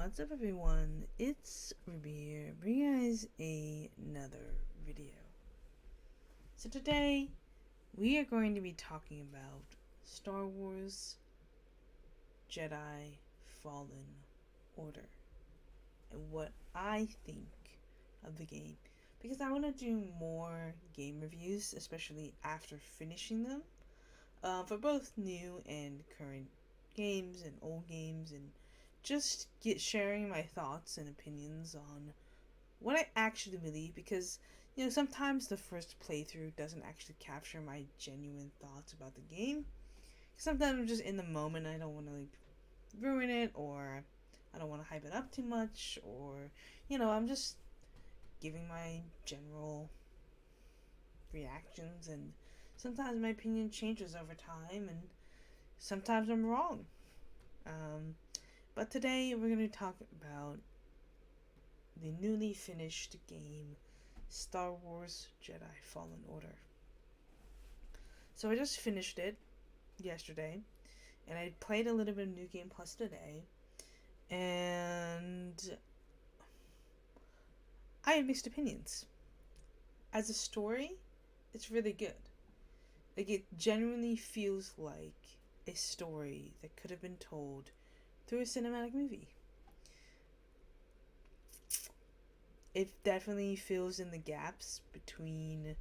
What's up everyone, it's Ruby here, bringing you guys another video. So today, we are going to be talking about Star Wars Jedi Fallen Order and what I think of the game. Because I want to do more game reviews, especially after finishing them, for both new and current games and old games, and just sharing my thoughts and opinions on what I actually believe, because sometimes the first playthrough doesn't actually capture my genuine thoughts about the game. Sometimes I'm just in the moment, I don't want to ruin it, or I don't want to hype it up too much, or I'm just giving my general reactions, and sometimes my opinion changes over time, and sometimes I'm wrong. But today we're going to talk about the newly finished game, Star Wars Jedi Fallen Order. So I just finished it yesterday, and I played a little bit of New Game Plus today, and I have mixed opinions. As a story, it's really good. It genuinely feels like a story that could have been told through a cinematic movie. It definitely fills in the gaps between,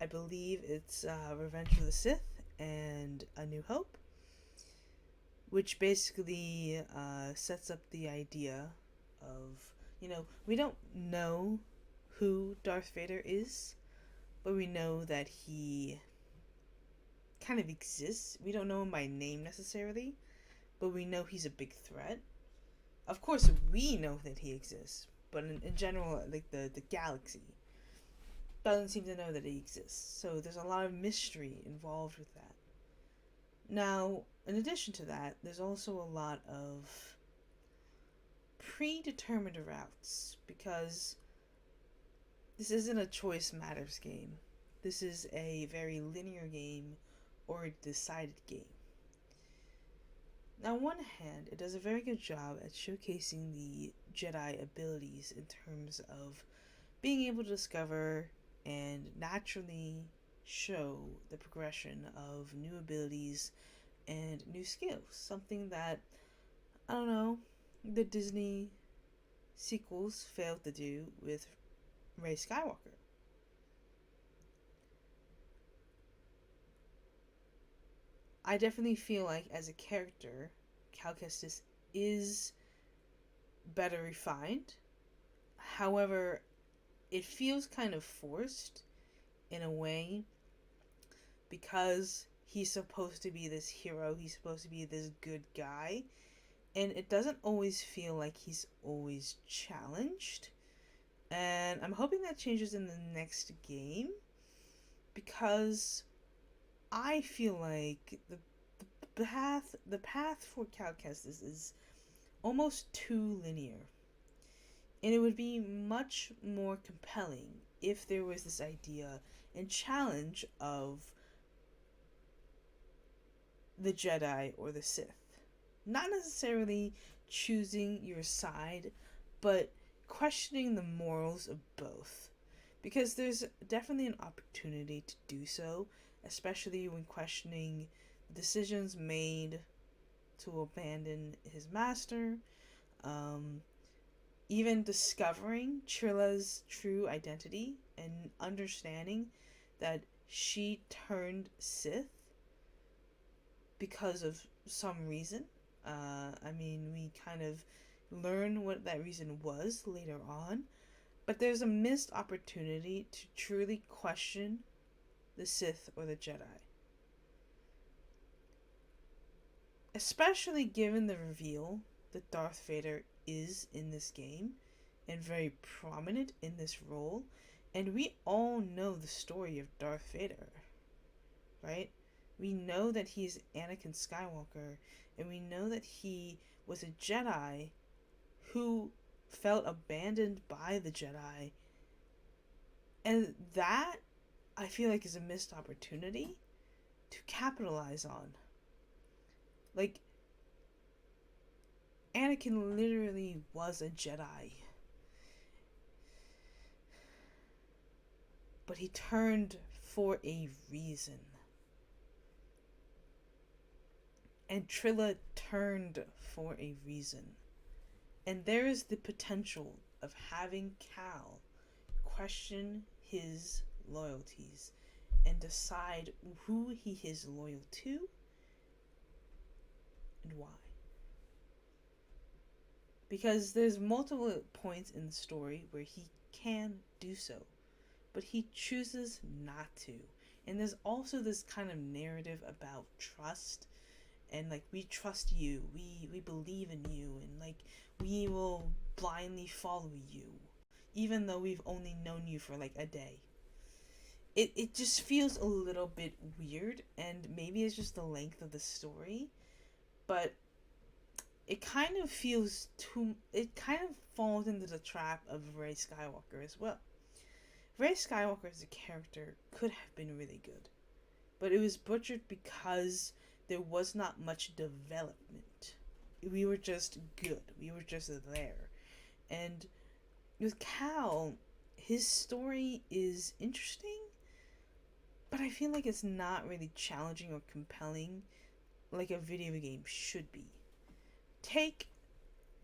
I believe it's Revenge of the Sith and A New Hope, which basically sets up the idea of, we don't know who Darth Vader is, but we know that he kind of exists. We don't know him by name necessarily, but we know he's a big threat. Of course, we know that he exists, but in general, the galaxy doesn't seem to know that he exists. So there's a lot of mystery involved with that. Now, in addition to that, there's also a lot of predetermined routes, because this isn't a choice matters game. This is a very linear game or a decided game. Now, on one hand, it does a very good job at showcasing the Jedi abilities in terms of being able to discover and naturally show the progression of new abilities and new skills. Something that, I don't know, the Disney sequels failed to do with Rey Skywalker. I definitely feel like, as a character, Cal Kestis is better refined. However, it feels kind of forced in a way, because he's supposed to be this hero, he's supposed to be this good guy, and it doesn't always feel like he's always challenged. And I'm hoping that changes in the next game, because I feel like the path for Cal Kestis is almost too linear, and it would be much more compelling if there was this idea and challenge of the Jedi or the Sith. Not necessarily choosing your side, but questioning the morals of both. Because there's definitely an opportunity to do so, especially when questioning decisions made to abandon his master, even discovering Trilla's true identity and understanding that she turned Sith because of some reason. We kind of learn what that reason was later on, but there's a missed opportunity to truly question the Sith or the Jedi. Especially given the reveal that Darth Vader is in this game and very prominent in this role, and we all know the story of Darth Vader, right? We know that he's Anakin Skywalker, and we know that he was a Jedi who felt abandoned by the Jedi, and that, I feel like, is a missed opportunity to capitalize on. Anakin literally was a Jedi. But he turned for a reason. And Trilla turned for a reason. And there is the potential of having Cal question his loyalties and decide who he is loyal to and why. Because there's multiple points in the story where he can do so, but he chooses not to. And there's also this kind of narrative about trust, and like, we trust you, we believe in you, and like, we will blindly follow you even though we've only known you for like a day. It just feels a little bit weird, and maybe it's just the length of the story, but it kind of feels it kind of falls into the trap of Rey Skywalker as well. Rey Skywalker as a character could have been really good, but it was butchered because there was not much development. We were just good. We were just there. And with Cal, his story is interesting, but I feel like it's not really challenging or compelling like a video game should be. Take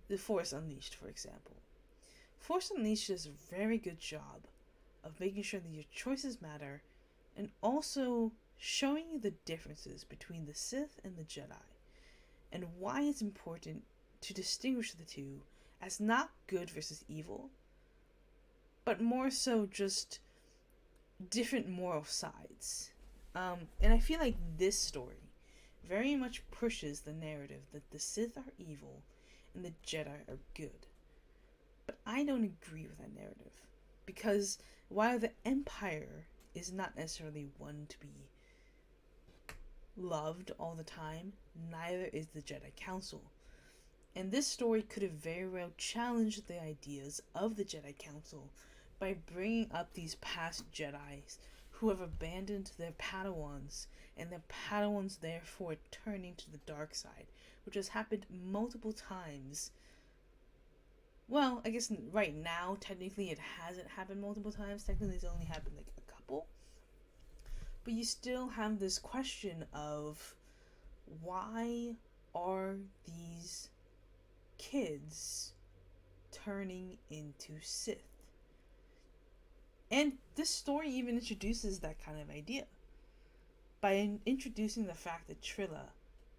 The Force Unleashed, for example. Force Unleashed does a very good job of making sure that your choices matter, and also showing you the differences between the Sith and the Jedi, and why it's important to distinguish the two as not good versus evil, but more so just different moral sides. And I feel like this story very much pushes the narrative that the Sith are evil and the Jedi are good. But I don't agree with that narrative, because while the Empire is not necessarily one to be loved all the time, neither is the Jedi Council. And this story could have very well challenged the ideas of the Jedi Council by bringing up these past Jedis who have abandoned their Padawans, and their Padawans therefore turning to the dark side, which has happened multiple times. Well, I guess right now, technically it hasn't happened multiple times. Technically it's only happened like a couple. But you still have this question of, why are these kids turning into Sith? And this story even introduces that kind of idea by introducing the fact that Trilla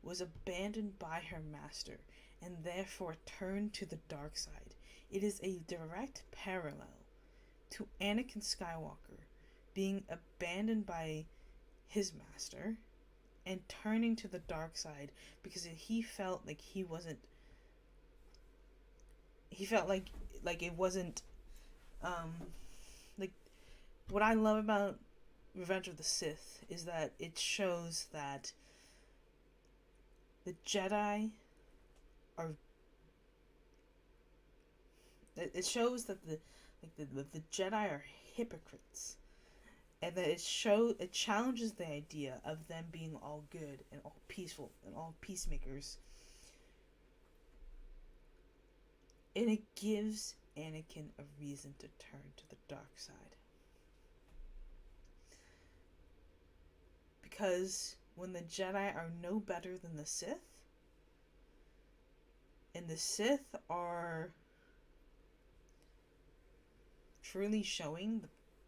was abandoned by her master and therefore turned to the dark side. It is a direct parallel to Anakin Skywalker being abandoned by his master and turning to the dark side because he felt like he wasn't, he felt like it wasn't, like, what I love about Revenge of the Sith is that it shows that the Jedi are, it shows that the Jedi are hypocrites, and that it challenges the idea of them being all good and all peaceful and all peacemakers, and it gives Anakin a reason to turn to the dark side. Because when the Jedi are no better than the Sith, and the Sith are truly showing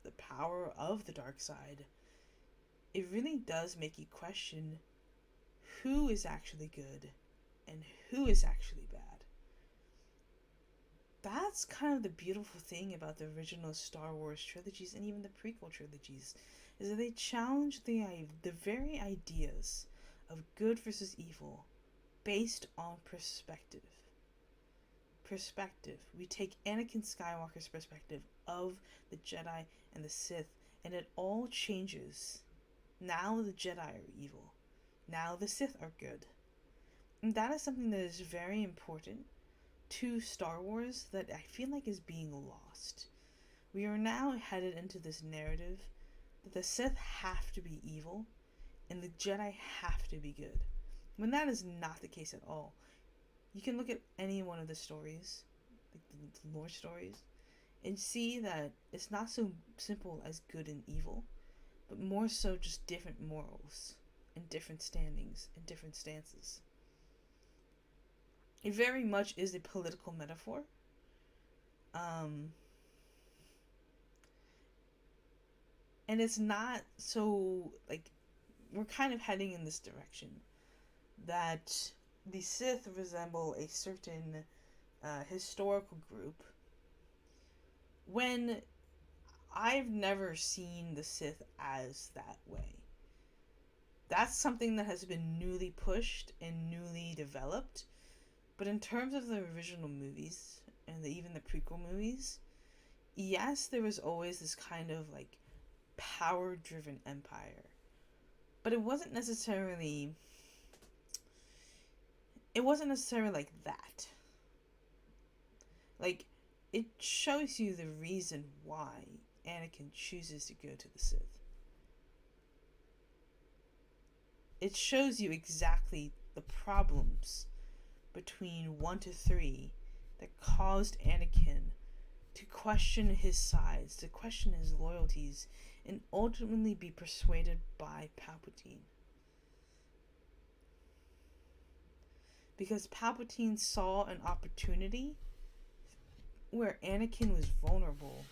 the power of the dark side, it really does make you question who is actually good and who is actually bad. That's kind of the beautiful thing about the original Star Wars trilogies and even the prequel trilogies, is that they challenge the very ideas of good versus evil based on perspective. We take Anakin Skywalker's perspective of the Jedi and the Sith, and it all changes. Now the Jedi are evil. Now the Sith are good. And that is something that is very important to Star Wars that I feel like is being lost. We are now headed into this narrative that the Sith have to be evil and the Jedi have to be good, when that is not the case at all. you can look at any one of the stories, like the lore stories, and see that it's not so simple as good and evil, but more so just different morals and different standings and different stances. It very much is a political metaphor. And it's not so, like, we're kind of heading in this direction that the Sith resemble a certain historical group, when I've never seen the Sith as that way. That's something that has been newly pushed and newly developed. But in terms of the original movies and even the prequel movies, yes, there was always this kind of like power-driven empire. But it wasn't necessarily like that. Like, it shows you the reason why Anakin chooses to go to the Sith. It shows you exactly the problems between 1 to 3 that caused Anakin to question his sides, to question his loyalties, and ultimately be persuaded by Palpatine. Because Palpatine saw an opportunity where Anakin was vulnerable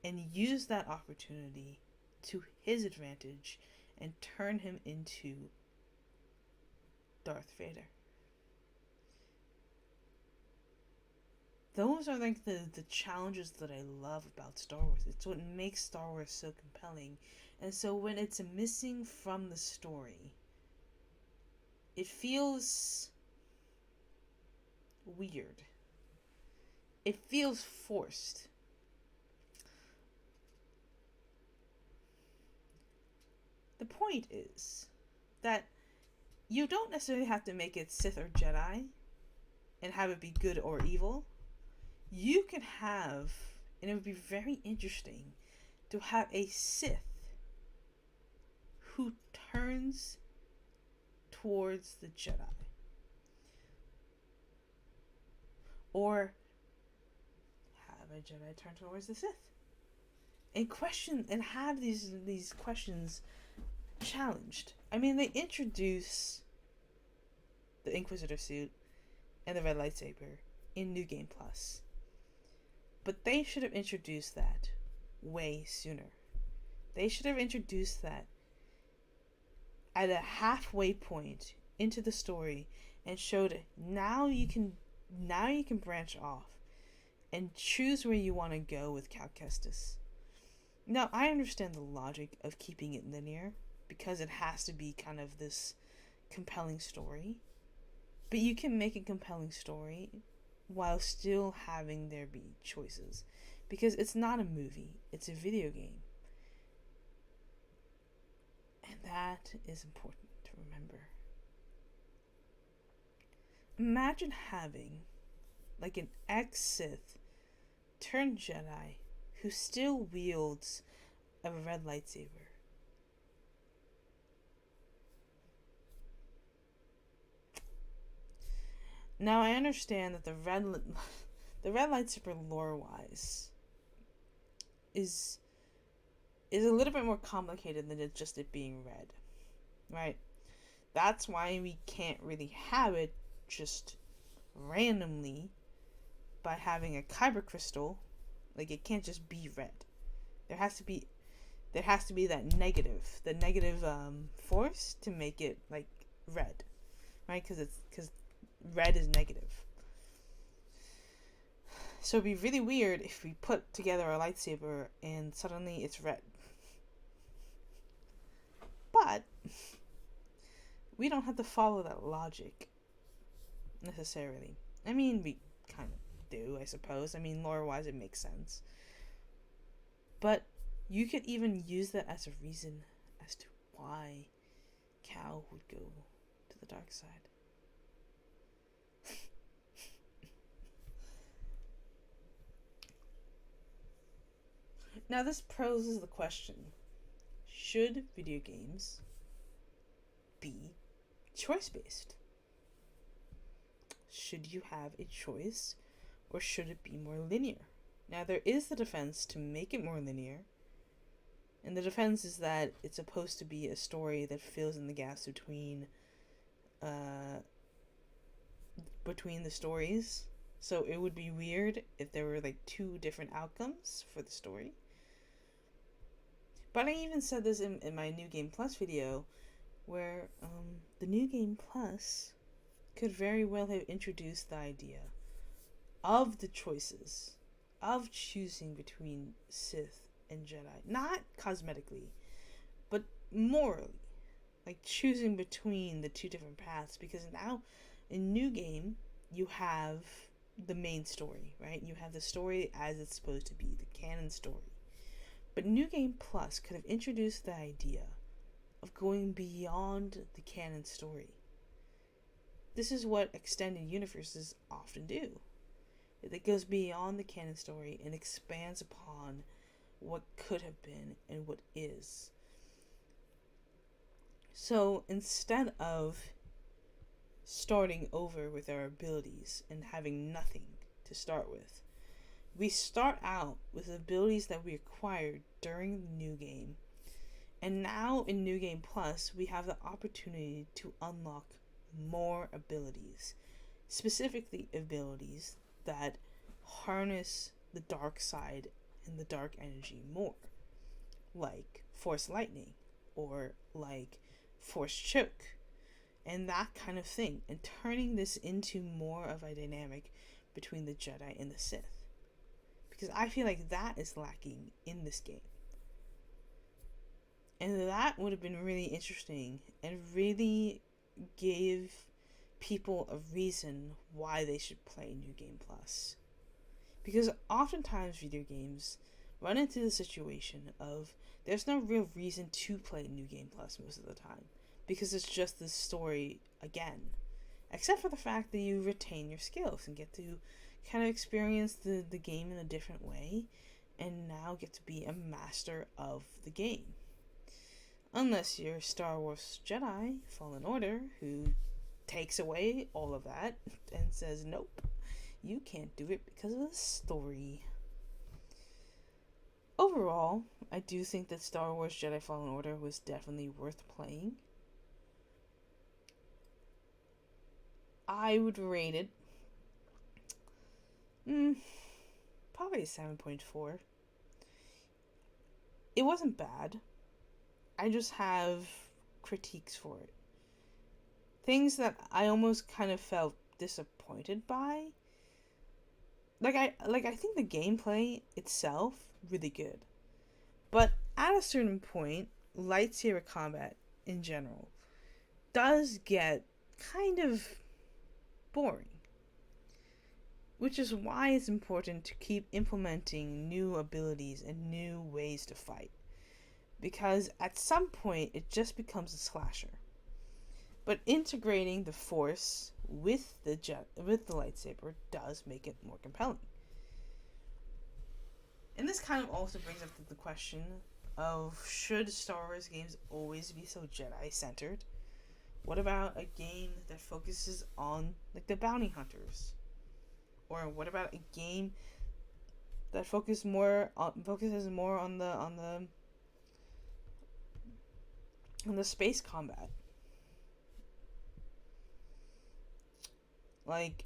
and used that opportunity to his advantage and turn him into Darth Vader. Those are like the challenges that I love about Star Wars. It's what makes Star Wars so compelling. And so when it's missing from the story, it feels weird. It feels forced. The point is that you don't necessarily have to make it Sith or Jedi and have it be good or evil. You can have, and it would be very interesting to have a Sith who turns towards the Jedi. Or have a Jedi turn towards the Sith. And question, and have these questions challenged. I mean, they introduce the Inquisitor suit and the red lightsaber in New Game Plus. But they should have introduced that way sooner. They should have introduced that at a halfway point into the story and showed now you can branch off and choose where you want to go with Cal Kestis. Now, I understand the logic of keeping it linear because it has to be kind of this compelling story. But you can make a compelling story while still having there be choices. Because it's not a movie, it's a video game. And that is important to remember. Imagine having like an ex-Sith turned Jedi who still wields a red lightsaber. Now I understand that the red lightsaber lore-wise is a little bit more complicated than just it being red, right? That's why we can't really have it just randomly by having a kyber crystal. Like, it can't just be red. There has to be that negative force to make it like red, right? Because red is negative. So it'd be really weird if we put together a lightsaber and suddenly it's red. But we don't have to follow that logic necessarily. I mean, we kind of do, I suppose. I mean, lore-wise, it makes sense. But you could even use that as a reason as to why Cal would go to the dark side. Now, this poses the question, should video games be choice-based? should you have a choice, or should it be more linear? Now, there is the defense to make it more linear, and the defense is that it's supposed to be a story that fills in the gaps between the stories. So it would be weird if there were like two different outcomes for the story. But I even said this in my New Game Plus video, where the New Game Plus could very well have introduced the idea of the choices, of choosing between Sith and Jedi. Not cosmetically, but morally. Like choosing between the two different paths. Because now, in New Game, you have the main story, right? You have the story as it's supposed to be, the canon story. But New Game Plus could have introduced the idea of going beyond the canon story. This is what extended universes often do. It goes beyond the canon story and expands upon what could have been and what is. So instead of starting over with our abilities and having nothing to start with, we start out with abilities that we acquired during the New Game. And now in New Game Plus, we have the opportunity to unlock more abilities. Specifically abilities that harness the dark side and the dark energy more. Like Force Lightning, or like Force Choke, and that kind of thing. And turning this into more of a dynamic between the Jedi and the Sith. Because I feel like that is lacking in this game. And that would have been really interesting and really gave people a reason why they should play New Game Plus. Because oftentimes video games run into the situation of there's no real reason to play New Game Plus most of the time. Because it's just the story again. Except for the fact that you retain your skills and get to kind of experience the game in a different way. And now get to be a master of the game. Unless you're Star Wars Jedi Fallen Order, who takes away all of that and says, nope, you can't do it because of the story. Overall, I do think that Star Wars Jedi Fallen Order was definitely worth playing. I would rate it probably a 7.4. It wasn't bad. I just have critiques for it. Things that I almost kind of felt disappointed by. I think the gameplay itself really good. But at a certain point, lightsaber combat in general does get kind of boring. Which is why it's important to keep implementing new abilities and new ways to fight. Because at some point, it just becomes a slasher. But integrating the Force with the lightsaber does make it more compelling. And this kind of also brings up the question of, should Star Wars games always be so Jedi-centered? What about a game that focuses on like the bounty hunters? Or what about a game that focuses more on the space combat? Like,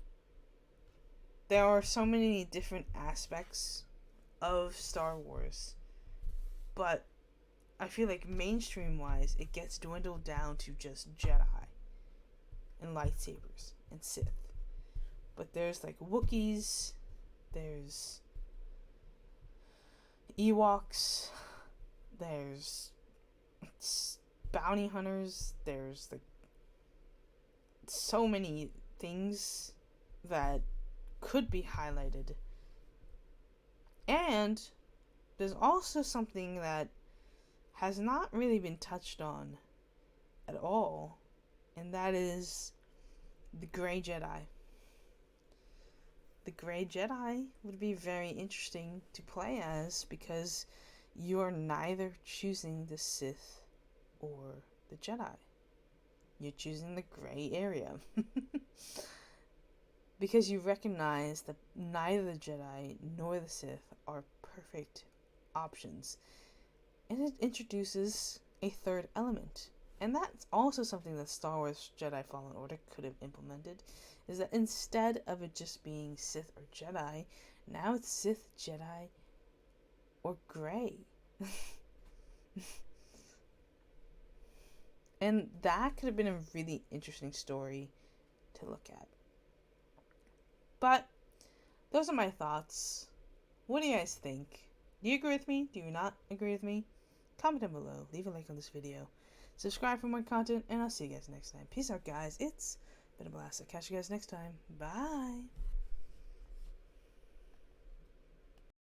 there are so many different aspects of Star Wars, but I feel like mainstream wise, it gets dwindled down to just Jedi and lightsabers and Sith. But there's like Wookiees, there's Ewoks, there's bounty hunters, there's like so many things that could be highlighted. And there's also something that has not really been touched on at all, and that is the Grey Jedi. The Grey Jedi would be very interesting to play as, because you are neither choosing the Sith or the Jedi. You're choosing the gray area. because you recognize that neither the Jedi nor the Sith are perfect options. And it introduces a third element. And that's also something that Star Wars Jedi Fallen Order could have implemented, is that instead of it just being Sith or Jedi, now it's Sith, Jedi, or Grey. And that could have been a really interesting story to look at. But those are my thoughts. What do you guys think? Do you agree with me? Do you not agree with me? Comment down below. Leave a like on this video. Subscribe for more content, and I'll see you guys next time. Peace out, guys. It's been a blast. I'll catch you guys next time. Bye.